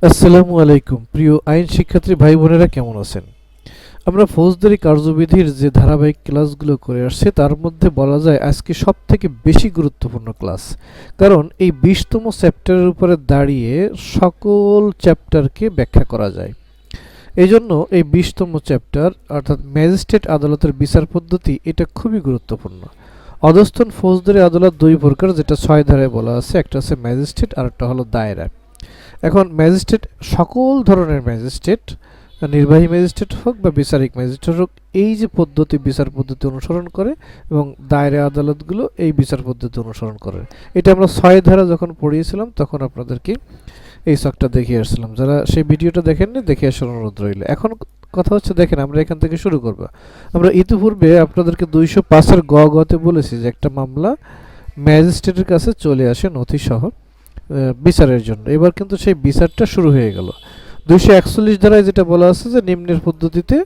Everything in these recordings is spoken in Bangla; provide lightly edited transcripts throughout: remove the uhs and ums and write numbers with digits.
আসসালামু আলাইকুম প্রিয় আইন শিক্ষার্থী ভাই বোনেরা, কেমন আছেন? আমরা ফৌজদারি কার্যবিধির যে ধারাবাহিক ক্লাসগুলো করে আসছি তার মধ্যে বলা যায় আজকে সবথেকে বেশি গুরুত্বপূর্ণ ক্লাস। কারণ এই 20তম চ্যাপ্টারের উপরে দাঁড়িয়ে সকল চ্যাপ্টারকে ব্যাখ্যা করা যায়। এই জন্য এই 20তম চ্যাপ্টার অর্থাৎ ম্যাজিস্ট্রেট আদালতের বিচার পদ্ধতি এটা খুবই গুরুত্বপূর্ণ। অধস্তন ফৌজদারি আদালত দুই প্রকার, যেটা 6 ধারায় বলা আছে। একটা আছে ম্যাজিস্ট্রেট আর একটা হলো দায়রা। এখন ম্যাজিস্ট্রেট সকল ধরনের ম্যাজিস্ট্রেট, নির্বাহী ম্যাজিস্ট্রেট হোক বা বিচারিক ম্যাজিস্ট্রেট হোক, এই যে পদ্ধতি বিচার পদ্ধতি অনুসরণ করে এবং দায়রা আদালতগুলো এই বিচার পদ্ধতি অনুসরণ করে। এটা আমরা 6 ধারা যখন পড়িয়েছিলাম তখন আপনাদেরকে এই ছকটা দেখিয়ে আসছিলাম। যারা সেই ভিডিওটা দেখেননি দেখে আসার অনুরোধ রইল। এখন কথা হচ্ছে, দেখেন আমরা এখান থেকে শুরু করব। আমরা ইতিপূর্বে আপনাদেরকে 205-এর গতে বলেছি যে একটা মামলা ম্যাজিস্ট্রেটের কাছে চলে আসে নথি সহ বিচারের জন্য। এবার কিন্তু সেই বিচারটা শুরু হয়ে গেল। 241 ধারায় যেটা বলা আছে যে নিম্নের পদ্ধতিতে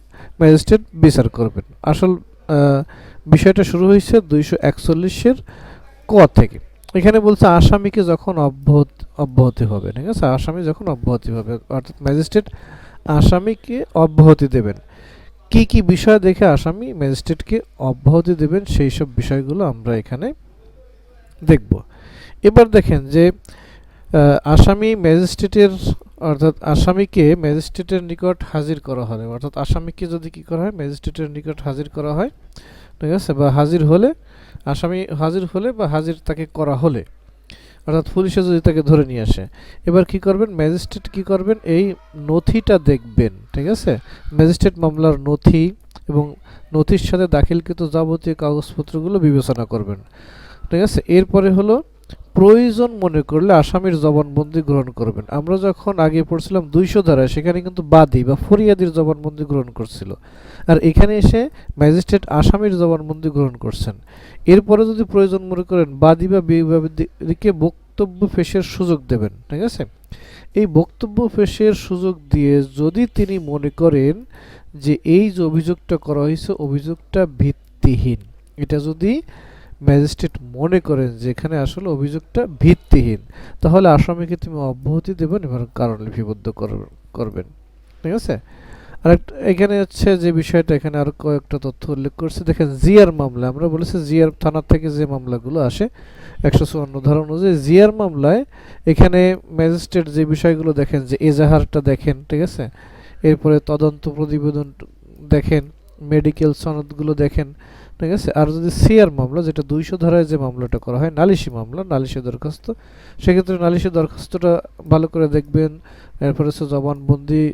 ম্যাজিস্ট্রেট বিচার করবেন। আসল বিষয়টা শুরু হয়েছে 241-এর ক থেকে। এখানে বলছে আসামিকে যখন অব্যাহতি হবে, ঠিক আছে? আসামি যখন অব্যাহতি হবে, অর্থাৎ ম্যাজিস্ট্রেট আসামিকে অব্যাহতি দেবেন। কি কি বিষয় দেখে আসামি ম্যাজিস্ট্রেটকে অব্যাহতি দেবেন সেই সব বিষয়গুলো আমরা এখানে দেখব। এবার দেখেন যে আসামি ম্যাজিস্ট্রেটের অর্থাৎ আসামিকে ম্যাজিস্ট্রেটের নিকট হাজির করা হলে, অর্থাৎ আসামিকে যদি কী করা হয়, ম্যাজিস্ট্রেটের নিকট হাজির করা হয়, ঠিক আছে? বা হাজির হলে, আসামি হাজির হলে বা হাজির তাকে করা হলে, অর্থাৎ পুলিশে যদি তাকে ধরে নিয়ে আসে, এবার কি করবেন? ম্যাজিস্ট্রেট কি করবেন? এই নথিটা দেখবেন, ঠিক আছে? ম্যাজিস্ট্রেট মামলার নথি এবং নথির সাথে দাখিলকৃত যাবতীয় কাগজপত্রগুলো বিবেচনা করবেন, ঠিক আছে? এরপরে হলো প্রয়োজন মনে করলে আসামির জবানবন্দি গ্রহণ করবেন। আমরা যখন আগে পড়ছিলাম 200 ধারায়, সেখানে কিন্তু বাদী বা ফরিয়াদির জবানবন্দি গ্রহণ করছিল, আর এখানে এসে ম্যাজিস্ট্রেট আসামির জবানবন্দি গ্রহণ করছেন। এরপরে যদি প্রয়োজন মনে করেন বাদী বা বিবাদীকে বক্তব্য পেশের সুযোগ দেবেন, ঠিক আছে? এই বক্তব্য পেশের সুযোগ দিয়ে যদি তিনি মনে করেন যে এই যে অভিযোগটা করা হয়েছে অভিযোগটা ভিত্তিহীন, এটা যদি ম্যাজিস্ট্রেট মনে করেন যে এখানে আসলে অভিযোগটা ভিত্তিহীন, তাহলে আসামিকে তুমি অব্যাহতি দেবেন এবং কারণ লিপিবদ্ধ করবেন, ঠিক আছে? আর এখানে হচ্ছে যে বিষয়টা, এখানে আরো কয়েকটা তথ্য উল্লেখ করছে। দেখেন জিআর মামলা, আমরা বলেছি জিআর থানা থেকে যে মামলাগুলো আসে 154 ধারা অনুযায়ী জিআর মামলায় এখানে ম্যাজিস্ট্রেট যে বিষয়গুলো দেখেন, যে এজাহারটা দেখেন, ঠিক আছে? এরপরে তদন্ত প্রতিবেদন দেখেন, মেডিকেল সনদগুলো দেখেন, ঠিক আছে? আর যদি সিআর মামলা, যেটা 200 ধারায় যে মামলাটা করা হয়, নালিশি মামলা, নালিশি দরখাস্ত, সেক্ষেত্রে নালিশি দরখাস্তটা ভালো করে দেখবেন। এরপরে হচ্ছে জবানবন্দি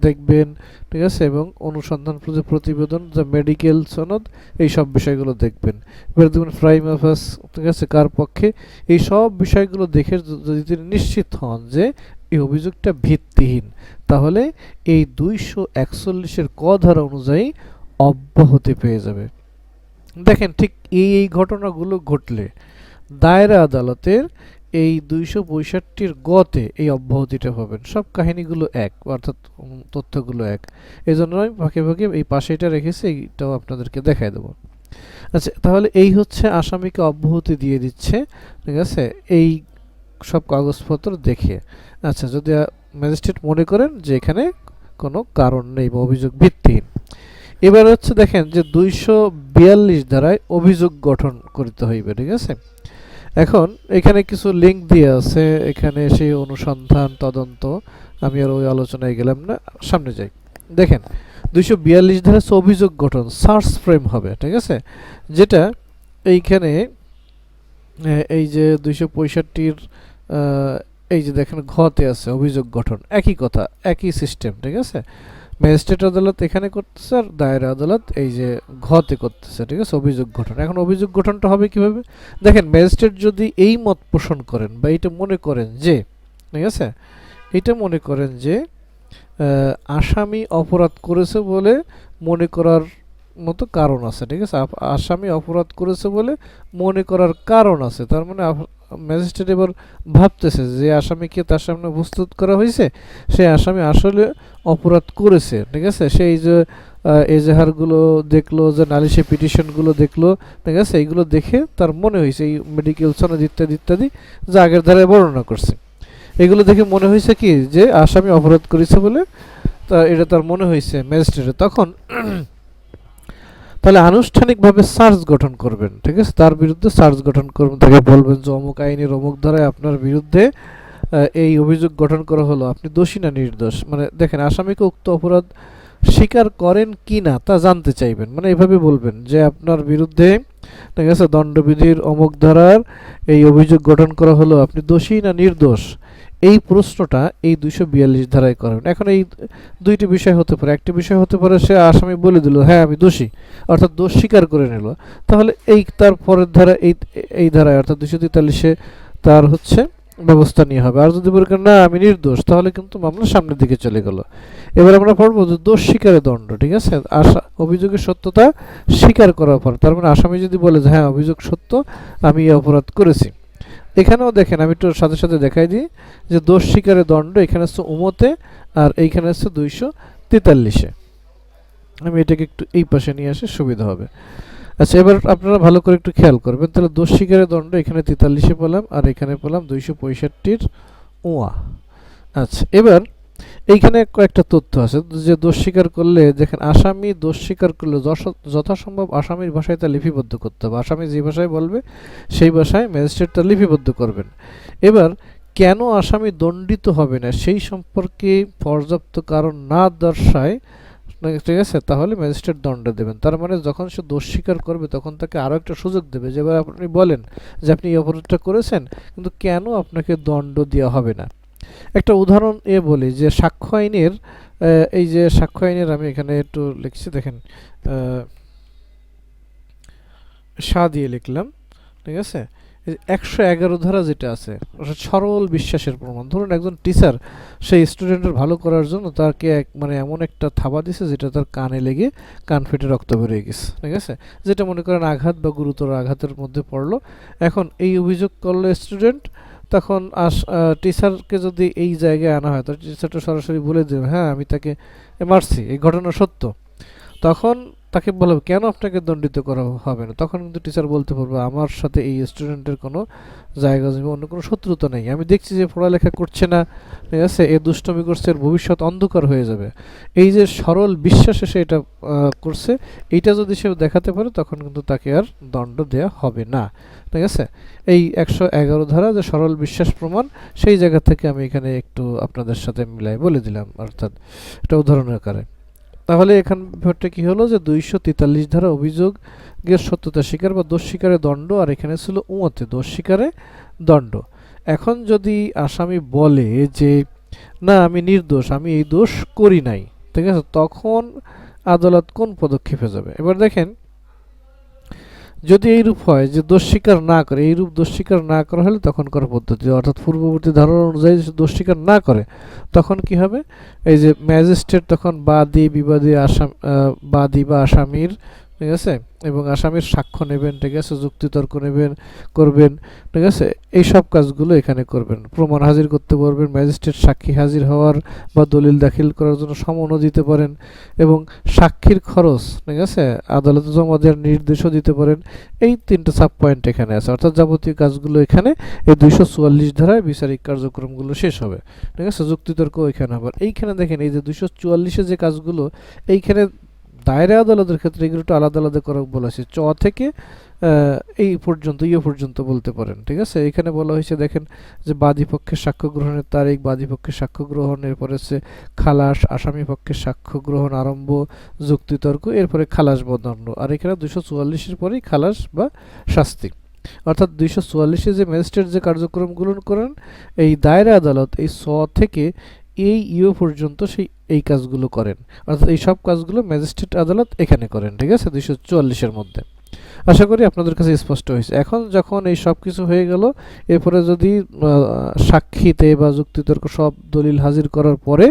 দেখবেন, ঠিক আছে? এবং অনুসন্ধান প্রতিবেদন, যা মেডিকেল সনদ, এই সব বিষয়গুলো দেখবেন। এবার দেখবেন প্রাইমা ফাস, ঠিক আছে, কার পক্ষে, এই সব বিষয়গুলো দেখে যদি তিনি নিশ্চিত হন যে এই অভিযোগটা ভিত্তিহীন, তাহলে এই 241-এর ক ধারা অনুযায়ী অব্যাহতি পেয়ে যাবে। দেখেন ঠিক এই ঘটনাগুলো ঘটলে দায়রা আদালতের এই 265-র গতে এই অব্যাহতিটা পাবেন। সব কাহিনীগুলো এক, অর্থাৎ তথ্যগুলো এক। এই জন্য আমি ফাঁকে ফাঁকে এই পাশে এটা রেখেছি, এইটাও আপনাদেরকে দেখাই দেবো। আচ্ছা, তাহলে এই হচ্ছে আসামিকে অব্যাহতি দিয়ে দিচ্ছে, ঠিক আছে, এই সব কাগজপত্র দেখে। আচ্ছা, যদি ম্যাজিস্ট্রেট মনে করেন যে এখানে কোনো কারণ নেই বা অভিযোগ ভিত্তিহীন। এবার হচ্ছে দেখেন যে 242 ধারায় অভিযোগ গঠন করতে হইবে, ঠিক আছে? এখন এখানে কিছু লিঙ্ক দিয়ে আছে, এখানে সেই অনুসন্ধান তদন্ত, আমি আর ওই আলোচনায় গেলাম না, সামনে যাই। দেখেন 242 ধারা অভিযোগ গঠন, সার্চ ফ্রেম হবে, ঠিক আছে? যেটা এইখানে এই যে 265-র এই যে দেখেন ঘতে আছে অভিযোগ গঠন, একই কথা, একই সিস্টেম, ঠিক আছে? ম্যাজিস্ট্রেট আদালত এখানে করতেছে আর দায়রা আদালত এই যে ঘতে করতেছে, ঠিক আছে? অভিযোগ গঠন। এখন অভিযোগ গঠনটা হবে কিভাবে? দেখেন ম্যাজিস্ট্রেট যদি এই মত পোষণ করেন বা এটা মনে করেন যে, ঠিক আছে, এটা মনে করেন যে আসামি অপরাধ করেছে বলে মনে করার মতো কারণ আছে, ঠিক আছে? আসামি অপরাধ করেছে বলে মনে করার কারণ আছে, তার মানে ম্যাজিস্ট্রেট এবার ভাবতেছে যে আসামিকে তার সামনে প্রস্তুত করা হয়েছে, সেই আসামি আসলে অপরাধ করেছে, ঠিক আছে? সেই যে এজাহারগুলো দেখলো, যে নালিশি পিটিশনগুলো দেখলো, ঠিক আছে? এইগুলো দেখে তার মনে হয়েছে এই মেডিকেল সনদ ইত্যাদি ইত্যাদি যা আগের ধারায় বর্ণনা করছে, এগুলো দেখে মনে হয়েছে কি যে আসামি অপরাধ করেছে বলে তা এটা তার মনে হয়েছে ম্যাজিস্ট্রেটের, তখন তাহলে আনুষ্ঠানিকভাবে সার্চ গঠন করবেন, ঠিক আছে, তার বিরুদ্ধে সার্চ গঠন করবেন, তাকে বলবেন যে অমুক আইনের অমুক ধারায় আপনার বিরুদ্ধে এই অভিযোগ গঠন করা হলো, আপনি দোষী না নির্দোষ, মানে দেখেন আসামিকে উক্ত অপরাধ স্বীকার করেন কি না তা জানতে চাইবেন, মানে এভাবে বলবেন যে আপনার বিরুদ্ধে, ঠিক আছে, দণ্ডবিধির অমুক ধারার এই অভিযোগ গঠন করা হলো, আপনি দোষী না নির্দোষ, এই প্রশ্নটা এই 242 ধারায় করবেন। এখন এই দুইটি বিষয় হতে পারে, একটি বিষয় হতে পারে সে আসামি বলে দিল হ্যাঁ আমি দোষী, অর্থাৎ দোষ স্বীকার করে নিল, তাহলে এই তার পরের ধারা এই ধারায় অর্থাৎ 243-এ তার হচ্ছে ব্যবস্থা নিয়ে হবে। আর যদি বলে না আমি নির্দোষ, তাহলে কিন্তু মামলা সামনের দিকে চলে গেল। এবার আমরা পড়বো যে দোষ স্বীকারে দণ্ড, ঠিক আছে, অভিযোগের সত্যতা স্বীকার করার পর, তার মানে আসামি যদি বলে যে হ্যাঁ অভিযোগ সত্য, আমি এই অপরাধ করেছি। এখানেও দেখেন আমি একটু সাথে সাথে দেখাই দিই যে দোষ স্বীকারে দণ্ড এখানে হচ্ছে উমতে, আর এইখানে হচ্ছে 243-এ। আমি এটাকে একটু এই পাশে নিয়ে আসি, সুবিধা হবে। আচ্ছা, এবার আপনারা ভালো করে একটু খেয়াল করবেন, তাহলে দোষ স্বীকারের দণ্ড এখানে 43-এ পেলাম, আর এখানে পেলাম 265-র উয়া। আচ্ছা, এবার এইখানে কয়েকটা তথ্য আছে যে দোষ স্বীকার করলে, দেখেন আসামি দোষ স্বীকার করলে যথাসম্ভব আসামির ভাষায় তা লিপিবদ্ধ করতে হবে, আসামি যে ভাষায় বলবে সেই ভাষায় ম্যাজিস্ট্রেট তা লিপিবদ্ধ করবেন। এবার কেন আসামি দণ্ডিত হবে না সেই সম্পর্কে পর্যাপ্ত কারণ না দর্শায়, ঠিক আছে, তাহলে ম্যাজিস্ট্রেট দণ্ড দেবেন। তার মানে যখন সে দোষ স্বীকার করবে তখন তাকে আরও একটা সুযোগ দেবে, যে এবার আপনি বলেন যে আপনি এই অপরাধটা করেছেন, কিন্তু কেন আপনাকে দণ্ড দেওয়া হবে না। একটা উদাহরণ বলি যে সাক্ষ্য আইনের, এই যে সাক্ষ্য আইনের আমি এখানে একটু লিখছি, দেখেন দিয়ে লিখলাম, ঠিক আছে, 111 ধারা যেটা আছে সরল বিশ্বাসের প্রমাণ। ধরুন একজন টিচার সেই স্টুডেন্টের ভালো করার জন্য তাকে মানে এমন একটা থাবা দিছে যেটা তার কানে লেগে কান ফেটে রক্ত বেরিয়ে গেছে, ঠিক আছে, যেটা মনে করেন আঘাত বা গুরুতর আঘাতের মধ্যে পড়লো। এখন এই অভিযোগ করলো স্টুডেন্ট, তখন টিচারকে যদি এই জায়গায় আনা হয়, তো টিচারটা সরাসরি বলে দেবে হ্যাঁ আমি তাকে মারছি, এই ঘটনা সত্য, তখন তাকে বলবে কেন আপনাকে দণ্ডিত করা হবে না, তখন কিন্তু টিচার বলতে পারবে আমার সাথে এই স্টুডেন্টের কোনো জায়গা জমি অন্য কোনো শত্রুতা নেই, আমি দেখছি যে পড়ালেখা করছে না, ঠিক আছে, এ দুষ্টমি করছে, এর ভবিষ্যৎ অন্ধকার হয়ে যাবে। এই যে সরল বিশ্বাসে সে এটা করছে, এইটা যদি সে দেখাতে পারে তখন কিন্তু তাকে আর দণ্ড দেওয়া হবে না, ঠিক আছে। এই 111 ধারা যে সরল বিশ্বাস প্রমাণ, সেই জায়গা থেকে আমি এখানে একটু আপনাদের সাথে মিলাই বলে দিলাম, অর্থাৎ এটা উদাহরণের আকারে। তাহলে এখান ব্যাপারটা কি হলো যে 243 ধারা অভিযোগের সত্যতা স্বীকার বা দোষ স্বীকারে দণ্ড, আর এখানে ছিল উমতে দোষ স্বীকারে দণ্ড। এখন যদি আসামি বলে যে না আমি নির্দোষ, আমি এই দোষ করি নাই, ঠিক আছে, তখন আদালত কোন পদক্ষেপে যাবে। এবার দেখেন যদি এইরূপ হয় যে দোষ স্বীকার না করে, এইরূপ দোষ স্বীকার না করা হলে তখন করার পদ্ধতি, অর্থাৎ পূর্ববর্তী ধারণা অনুযায়ী দোষ স্বীকার না করে তখন কি হবে, এই যে ম্যাজিস্ট্রেট তখন বাদী বিবাদী বাদী বা আসামির, ঠিক আছে, এবং আসামির সাক্ষ্য নেবেন, ঠিক আছে, যুক্তিতর্ক করবেন, ঠিক আছে, এই সব কাজগুলো এখানে করবেন। প্রমাণ হাজির করতে পারবেন, ম্যাজিস্ট্রেট সাক্ষী হাজির হওয়ার বা দলিল দাখিল করার জন্য সমনও দিতে পারেন, এবং সাক্ষীর খরচ, ঠিক আছে, আদালতে জমা দেওয়ার নির্দেশও দিতে পারেন। এই 3টে সাব পয়েন্ট এখানে আছে, অর্থাৎ যাবতীয় কাজগুলো এখানে এই 244 ধারায় বিচারিক কার্যক্রমগুলো শেষ হবে, ঠিক আছে, যুক্তিতর্ক এখানে হবে। এইখানে দেখেন এই যে 244-এ যে কাজগুলো, এইখানে দায়রা আদালতের ক্ষেত্রে এগুলো একটু আলাদা আলাদা করা বলা হয়েছে, থেকে এই পর্যন্ত পর্যন্ত বলতে পারেন, ঠিক আছে। এখানে বলা হয়েছে দেখেন যে বাদী পক্ষের সাক্ষ্য গ্রহণের তারিখ, বাদী পক্ষের সাক্ষ্য গ্রহণের পরে হচ্ছে খালাস, আসামি পক্ষের সাক্ষ্য গ্রহণ আরম্ভ, যুক্তিতর্ক, এরপরে খালাস বা দণ্ড। আর এখানে 244-এর পরেই খালাস বা শাস্তি, অর্থাৎ 244-এ যে ম্যাজিস্ট্রেট যে কার্যক্রমগুলো করেন, এই দায়রা আদালত এই থেকে এই পর্যন্ত সেই এই কাজগুলো করেন, অর্থাৎ এই সব কাজগুলো ম্যাজিস্ট্রেট আদালত এখানে করেন, ঠিক আছে, 244-এর মধ্যে। আশা করি আপনাদের কাছে স্পষ্ট হয়েছে। এখন যখন এই সব কিছু হয়ে গেল, এরপরে যদি সাক্ষীতে বা যুক্তিতর্ক সব দলিল হাজির করার পরে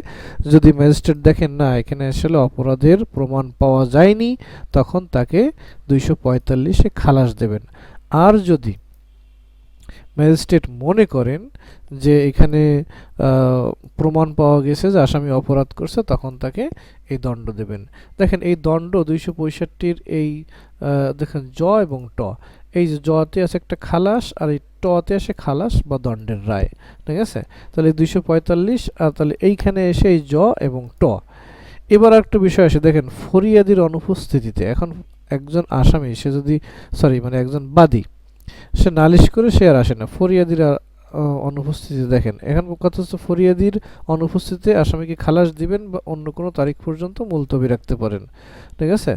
যদি ম্যাজিস্ট্রেট দেখেন না এখানে আসলে অপরাধের প্রমাণ পাওয়া যায়নি, তখন তাকে 245-এ খালাস দেবেন। আর যদি ম্যাজিস্ট্রেট মনে করেন যে এখানে প্রমাণ পাওয়া গেছে যে আসামি অপরাধ করছে, তখন তাকে এই দণ্ড দেবেন। দেখেন এই দণ্ড 265-র এই দেখেন জ এবং ট, এই যে জতে আছে একটা খালাস আর এই টতে আসে খালাস বা দণ্ডের রায়, ঠিক আছে। তাহলে 245 আর তাহলে এইখানে এসে এই জ এবং ট। এবার একটা বিষয় আসে, দেখেন ফরিয়াদির অনুপস্থিতিতে এখন একজন আসামি সে যদি মানে একজন বাদী সে নালিশ করে সে আর আসে না, ফরিয়াদির অনুপস্থিতিতে দেখেন এখন কথা হচ্ছে ফরিয়াদির অনুপস্থিতিতে আসামিকে খালাস দিবেন বা অন্য কোনো তারিখ পর্যন্ত মুলতবি রাখতে পারেন, ঠিক আছে।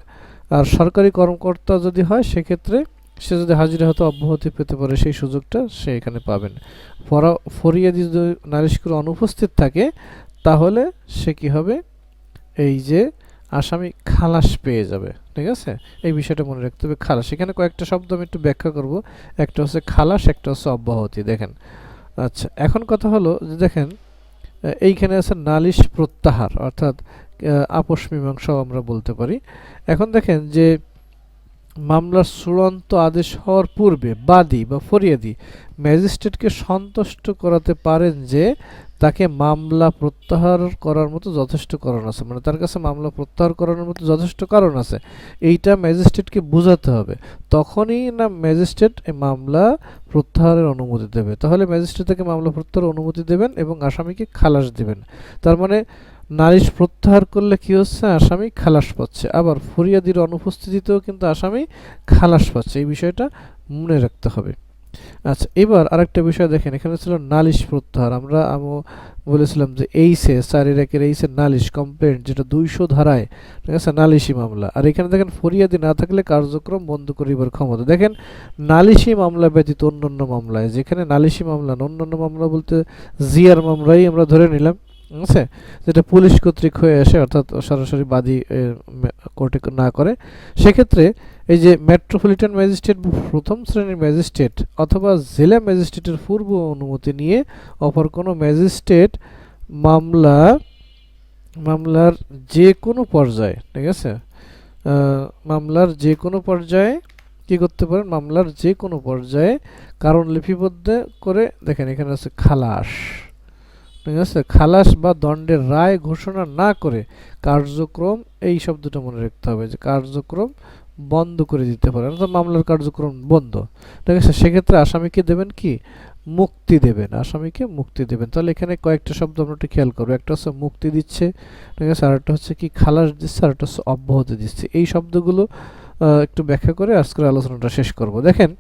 আর সরকারি কর্মকর্তা যদি হয় সেক্ষেত্রে সে যদি হাজিরা হতে অব্যাহতি পেতে পারে সেই সুযোগটা সে এখানে পাবেন। ফরিয়াদি যদি নালিশ করে অনুপস্থিত থাকে তাহলে সে কি হবে, এই যে আসামি খালাস পেয়ে যাবে, ঠিক আছে। এই বিষয়টা মনে রাখতে হবে, খালাস। এখানে কয়েকটা শব্দ আমি একটু ব্যাখ্যা করব, একটা হচ্ছে খালাস, একটা হচ্ছে অব্যাহতি। দেখেন আচ্ছা, এখন কথা হলো যে দেখেন এইখানে আছে নালিশ প্রত্যাহার, অর্থাৎ আপোষ মীমাংসাও আমরা বলতে পারি। এখন দেখেন যে মামলার চূড়ান্ত আদেশ হওয়ার পূর্বে বাদী বা ফরিয়াদি ম্যাজিস্ট্রেটকে সন্তুষ্ট করাতে পারেন যে তাকে মামলা প্রত্যাহার করার মতো যথেষ্ট কারণ আছে, মানে তার কাছে মামলা প্রত্যাহার করানোর মতো যথেষ্ট কারণ আছে, এইটা ম্যাজিস্ট্রেটকে বোঝাতে হবে। তখনই না ম্যাজিস্ট্রেট এই মামলা প্রত্যাহারের অনুমতি দেবে। তাহলে ম্যাজিস্ট্রেট তাকে মামলা প্রত্যাহারের অনুমতি দেবেন এবং আসামিকে খালাস দেবেন। তার মানে নালিশ প্রত্যাহার করলে কি হচ্ছে, আসামি খালাস পাচ্ছে। আবার ফরিয়াদির অনুপস্থিতিতেও কিন্তু আসামি খালাস পাচ্ছে, এই বিষয়টা মনে রাখতে হবে। আচ্ছা, এবার আরেকটা বিষয় দেখেন, এখানে ছিল নালিশ প্রত্যাহার। আমরা বলেছিলাম যে এইসে 4-1 এইসে নালিশ কমপ্লেন্ট, যেটা 200 ধারায়, ঠিক আছে, নালিশি মামলা। আর এখানে দেখেন ফরিয়াদি না থাকলে কার্যক্রম বন্ধ করিবার ক্ষমতা। দেখেন নালিশি মামলা ব্যতীত অন্যান্য মামলায়, যেখানে নালিশি মামলা অন্যান্য মামলা বলতে জিআর মামলাই আমরা ধরে নিলাম, ঠিক আছে, যেটা পুলিশ কর্তৃক হয়ে আসে, অর্থাৎ সরাসরি বাদী কোর্টে না করে, সেক্ষেত্রে এই যে মেট্রোপলিটন ম্যাজিস্ট্রেট প্রথম শ্রেণীর ম্যাজিস্ট্রেট অথবা জেলা ম্যাজিস্ট্রেটের পূর্ব অনুমতি নিয়ে অপর কোনো ম্যাজিস্ট্রেট মামলার যে কোনো পর্যায়ে, ঠিক আছে, মামলার যে কোনো পর্যায়ে কি করতে পারেন, মামলার যে কোনো পর্যায়ে কারণ লিপিবদ্ধ করে, দেখেন এখানে আছে খালাস, ঠিক আছে, খালাস বা দণ্ডের রায় ঘোষণা না করে কার্যক্রম, এই শব্দটা মনে রাখতে হবে যে কার্যক্রম বন্ধ করে দিতে পারে, অর্থাৎ মামলার কার্যক্রম বন্ধ, ঠিক আছে। সেক্ষেত্রে আসামিকে দেবেন কি, মুক্তি দেবেন, আসামিকে মুক্তি দেবেন। তাহলে এখানে কয়েকটা শব্দ আমরা একটু খেয়াল করবো, একটা হচ্ছে মুক্তি দিচ্ছে, ঠিক আছে, আর একটা হচ্ছে কি খালাস দিচ্ছে, আর একটা হচ্ছে অব্যাহতি দিচ্ছে। এই শব্দগুলো একটু ব্যাখ্যা করে আজকের আলোচনাটা শেষ করব। দেখেন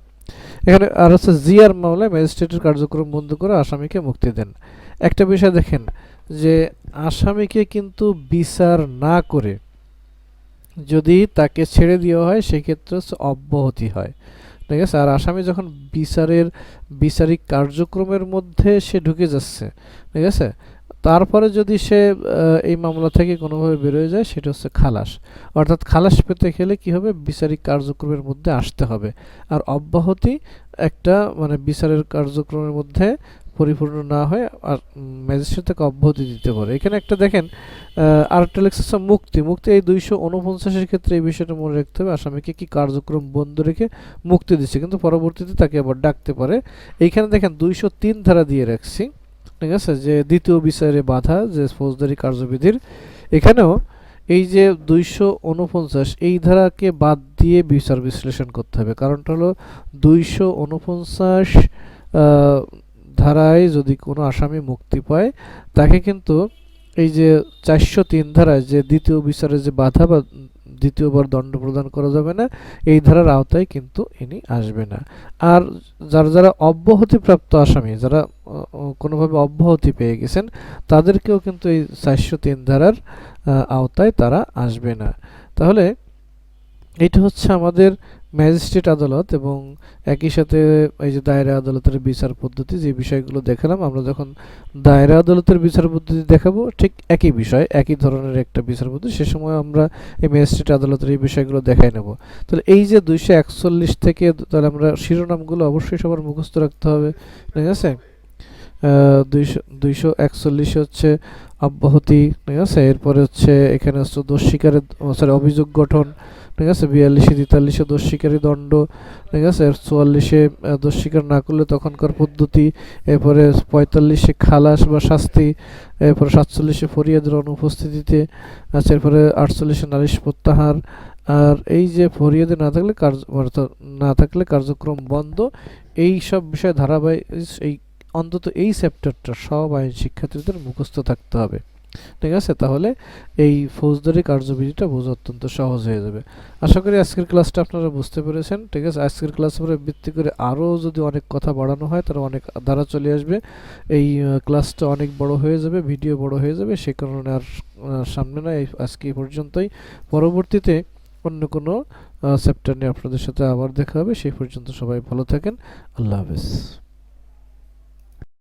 এখানে আর হচ্ছে জিআর মামলায় ম্যাজিস্ট্রেটের কার্যক্রম বন্ধ করে আসামিকে মুক্তি দেন। একটা বিষয় দেখেন যে আসামিকে কিন্তু বিচার না করে যদি তাকে ছেড়ে দেওয়া হয় সেক্ষেত্রে অব্যাহতি হয়, ঠিক আছে। আর আসামি যখন বিচারিক কার্যক্রমের মধ্যে সে ঢুকে যাচ্ছে, ঠিক আছে, তারপরে যদি সে এই মামলা থেকে কোনোভাবে বেরোয় যায় সেটা হচ্ছে খালাস। অর্থাৎ খালাস পেতে গেলে কি হবে, বিচারিক কার্যক্রমের মধ্যে আসতে হবে। আর অব্যাহতি একটা মানে বিচারের কার্যক্রমের মধ্যে পরিপূর্ণ না হয় আর ম্যাজিস্ট্রেট তাকে অব্যাহতি দিতে পারে। এখানে একটা দেখেন আরেকটা লেখছে মুক্তি। এই 249-এর ক্ষেত্রে এই বিষয়টা মনে রাখতে হবে, আসামিকে কি কার্যক্রম বন্ধ রেখে মুক্তি দিচ্ছে, কিন্তু পরবর্তীতে তাকে আবার ডাকতে পারে। এইখানে দেখেন 203 ধারা দিয়ে রাখছি, ঠিক আছে, যে দ্বিতীয় বিচারে বাধা, যে ফৌজদারি কার্যবিধির, এখানেও এই যে 249 এই ধারাকে বাদ দিয়ে বিচার বিশ্লেষণ করতে হবে। কারণটা হলো 249 ধারায় যদি কোনো আসামি মুক্তি পায় তাকে কিন্তু এই যে 403 ধারায় যে দ্বিতীয় বিচারে যে বাধা বা দ্বিতীয়বার দণ্ড প্রদান করা যাবে না, এই ধারার আওতায় কিন্তু ইনি আসবে না। আর যারা অব্যাহতিপ্রাপ্ত আসামি, যারা কোনোভাবে অব্যাহতি পেয়ে গেছেন, তাদেরকেও কিন্তু এই 403 ধারার আওতায় তারা আসবে না। তাহলে এটা হচ্ছে আমাদের ম্যাজিস্ট্রেট আদালত এবং একই সাথে এই যে দায়রা আদালতের বিচার পদ্ধতি, যে বিষয়গুলো দেখালাম। আমরা যখন দায়রা আদালতের বিচার পদ্ধতি দেখাবো ঠিক একই বিষয়, একই ধরনের একটা বিচার পদ্ধতি, সে সময় আমরা এই ম্যাজিস্ট্রেট আদালতের এই বিষয়গুলো দেখাই নেব। তাহলে এই যে 241 থেকে, তাহলে আমরা শিরোনামগুলো অবশ্যই সবার মুখস্থ রাখতে হবে, ঠিক আছে। 241 হচ্ছে অব্যাহতি, ঠিক আছে। এরপরে হচ্ছে এখানে হচ্ছে দোষ স্বীকারের অভিযোগ গঠন, ঠিক আছে। 42-43 দোষ স্বীকারী দণ্ড, ঠিক আছে। 44 দোষ স্বীকার না করলে তখনকার পদ্ধতি। এরপরে 45 খালাস বা শাস্তি। এরপরে 47 ফরিয়াদের অনুপস্থিতিতে। আচ্ছা, এরপরে 48 নালিশ প্রত্যাহার। আর এই যে ফরিয়াদে না থাকলে কার্যক্রম বন্ধ, এই সব বিষয় ধারাবাহিক, এই অন্তত এই চ্যাপ্টারটা সব আইন শিক্ষার্থীদের মুখস্থ থাকতে হবে। ঠিক আছে, তাহলে এই ফৌজদারি কার্যবিধিটা বোঝা অত্যন্ত সহজ হয়ে যাবে। আশা করি আজকের ক্লাসটা আপনারা বুঝতে পেরেছেন। ঠিক আছে, আজকের ক্লাসের উপরে ভিত্তি করে আরও যদি অনেক কথা বাড়ানো হয় তাহলে অনেক ধারা চলে আসবে, এই ক্লাসটা অনেক বড় হয়ে যাবে, ভিডিও বড় হয়ে যাবে, সে কারণে আর সামনে না, আজকে এই পর্যন্তই। পরবর্তীতে অন্য কোনো চ্যাপ্টার নিয়ে আপনাদের সাথে আবার দেখা হবে। সেই পর্যন্ত সবাই ভালো থাকেন। আল্লাহ হাফেজ।